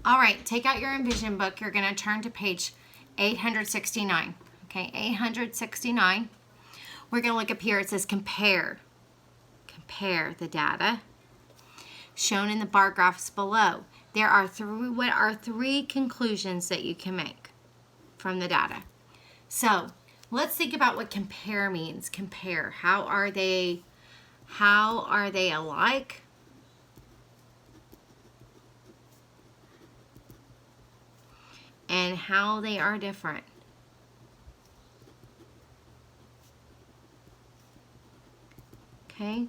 All right, take out your Envision book. You're going to turn to page 869. Okay, 869. We're going to look up here. It says compare. Compare the data shown in the bar graphs below. What are three conclusions that you can make from the data? So let's think about what compare means. Compare. How are they alike? And how they are different. Okay?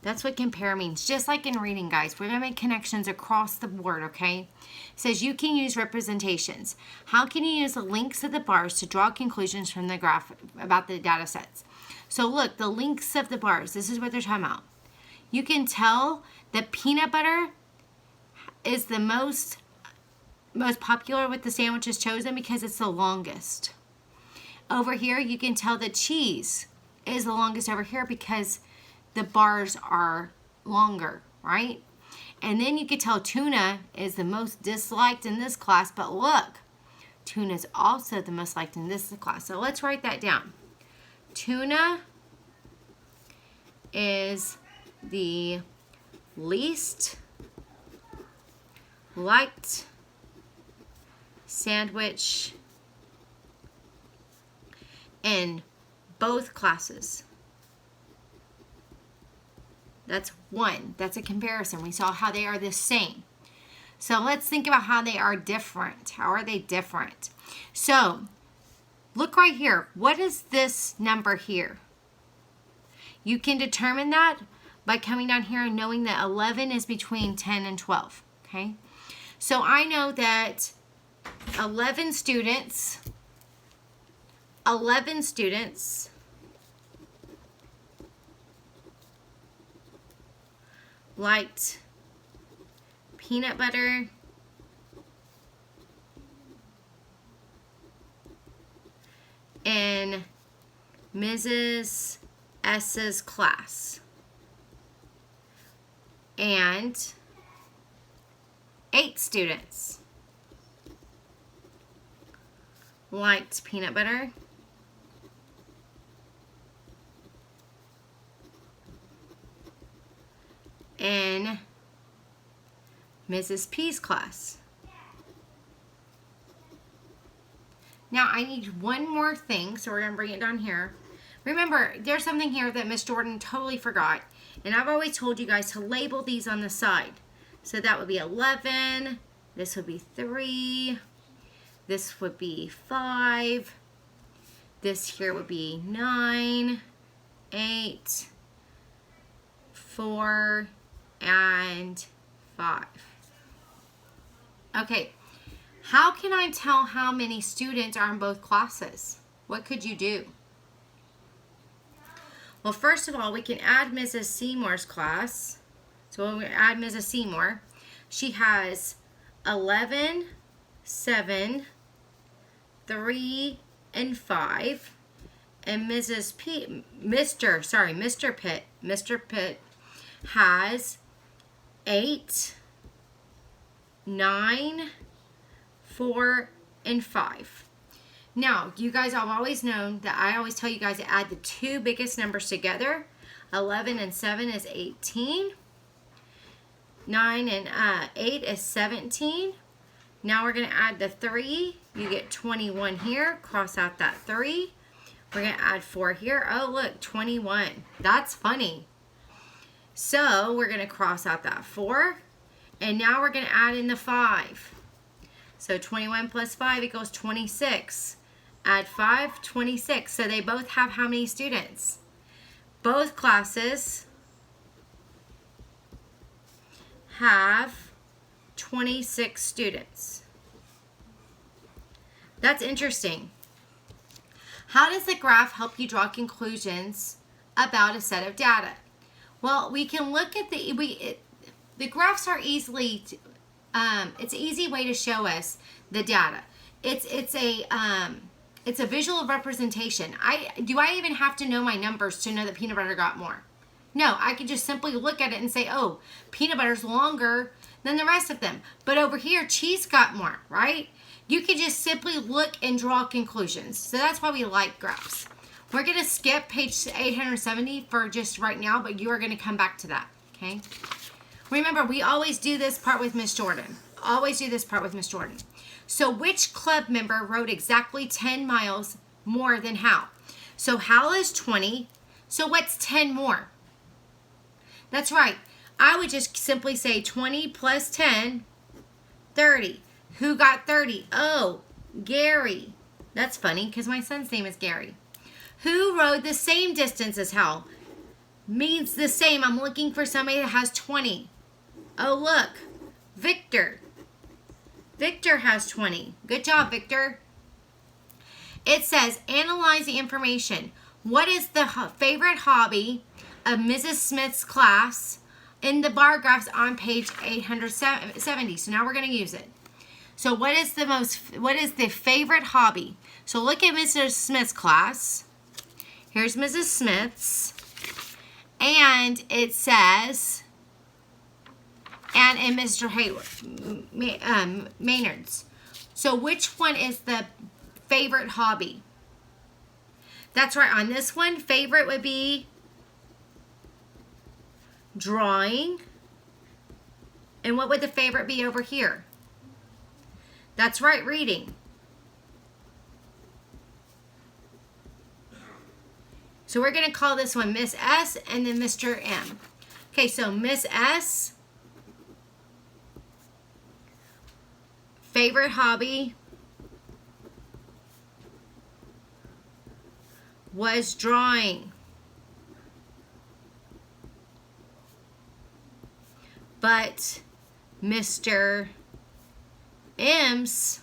That's what compare means. Just like in reading, guys, we're going to make connections across the board, okay? It says you can use representations. How can you use the links of the bars to draw conclusions from the graph about the data sets? So look, the links of the bars, this is what they're talking about. You can tell that peanut butter is the most popular with the sandwiches chosen because it's the longest. Over here, you can tell that cheese is the longest over here because the bars are longer, right? And then you can tell tuna is the most disliked in this class, but look, tuna is also the most liked in this class. So let's write that down. Tuna is the least liked sandwich in both classes. That's one. That's a comparison. We saw how they are the same. So let's think about how they are different. How are they different? So look right here. What is this number here? You can determine that by coming down here and knowing that 11 is between 10 and 12. Okay? So I know that 11 students liked peanut butter in Mrs. S's class. And 8 students liked peanut butter in Mrs. P's class. Now I need one more thing, so we're going to bring it down here. Remember, there's something here that Miss Jordan totally forgot, and I've always told you guys to label these on the side. So that would be 11, this would be 3, this would be 5, this here would be 9, 8, 4, and 5. Okay, how can I tell how many students are in both classes? What could you do? Well, first of all, we can add Mrs. Seymour's class. So when we add Mrs. Seymour, she has 11, 7, 3, and 5. And Mr. Pitt has 8, 9, 4, and 5. Now, you guys have always known that I always tell you guys to add the two biggest numbers together. 11 and 7 is 18. 9 and 8 is 17. Now we're going to add the 3. You get 21 here. Cross out that 3. We're going to add 4 here. Oh, look, 21. That's funny. So we're going to cross out that 4. And now we're going to add in the 5. So 21 plus 5 equals 26. Add 5, 26. So they both have how many students? Both classes have 26 students. That's interesting. How does the graph help you draw conclusions about a set of data? Well, we can look at the graphs are easily, it's an easy way to show us the data. It's a visual representation. Do I even have to know my numbers to know that peanut butter got more? No, I can just simply look at it and say, oh, peanut butter's longer than the rest of them. But over here, cheese got more, right? You can just simply look and draw conclusions. So that's why we like graphs. We're going to skip page 870 for just right now, but you are going to come back to that, okay? Remember, we always do this part with Miss Jordan. Always do this part with Miss Jordan. So which club member rode exactly 10 miles more than Hal? So Hal is 20. So what's 10 more? That's right. I would just simply say 20 plus 10, 30. Who got 30? Oh, Gary. That's funny because my son's name is Gary. Who rode the same distance as Hal? Means the same. I'm looking for somebody that has 20. Oh, look. Victor. Victor has 20. Good job, Victor. It says, analyze the information. What is the favorite hobby of Mrs. Smith's class in the bar graphs on page 870? So now we're going to use it. So what is the favorite hobby? So look at Mrs. Smith's class. Here's Mrs. Smith's. And it says, and in Mr. Maynard's. So which one is the favorite hobby? That's right. On this one, favorite would be drawing. And what would the favorite be over here? That's right, reading. So we're going to call this one Miss S and then Mr. M. Okay, so Miss S, favorite hobby was drawing. But Mr. M's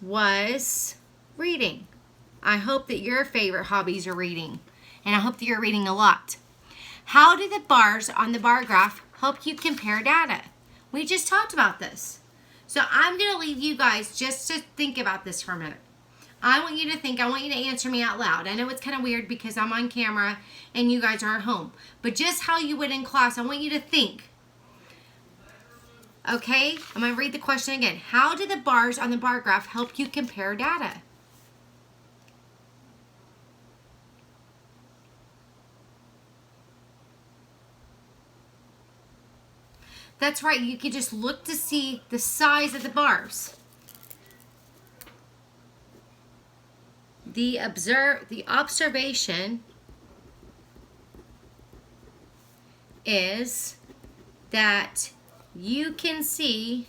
was reading. I hope that your favorite hobbies are reading, and I hope that you're reading a lot. How do the bars on the bar graph help you compare data? We just talked about this. So I'm going to leave you guys just to think about this for a minute. I want you to think. I want you to answer me out loud. I know it's kind of weird because I'm on camera and you guys are at home. But just how you would in class, I want you to think. Okay? I'm going to read the question again. How do the bars on the bar graph help you compare data? That's right. You can just look to see the size of the bars. The observation is that you can see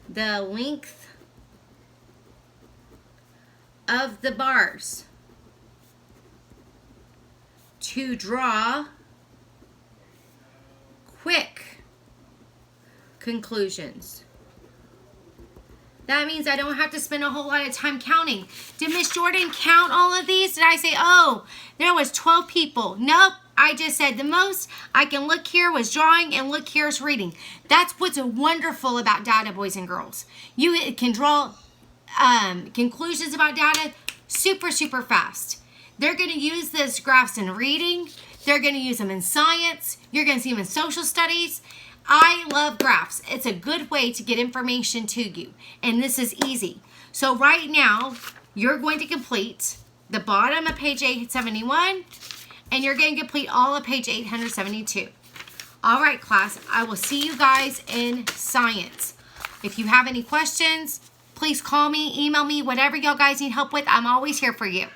the length of the bars to draw quick conclusions. That means I don't have to spend a whole lot of time counting. Did Miss Jordan count all of these? Did I say, oh, there was 12 people? Nope. I just said the most I can look here was drawing and look here is reading. That's what's wonderful about data, boys and girls. You can draw conclusions about data super, super fast. They're going to use those graphs in reading. They're going to use them in science. You're going to see them in social studies. I love graphs. It's a good way to get information to you. And this is easy. So right now, you're going to complete the bottom of page 871. And you're going to complete all of page 872. All right, class. I will see you guys in science. If you have any questions, please call me, email me, whatever y'all guys need help with. I'm always here for you.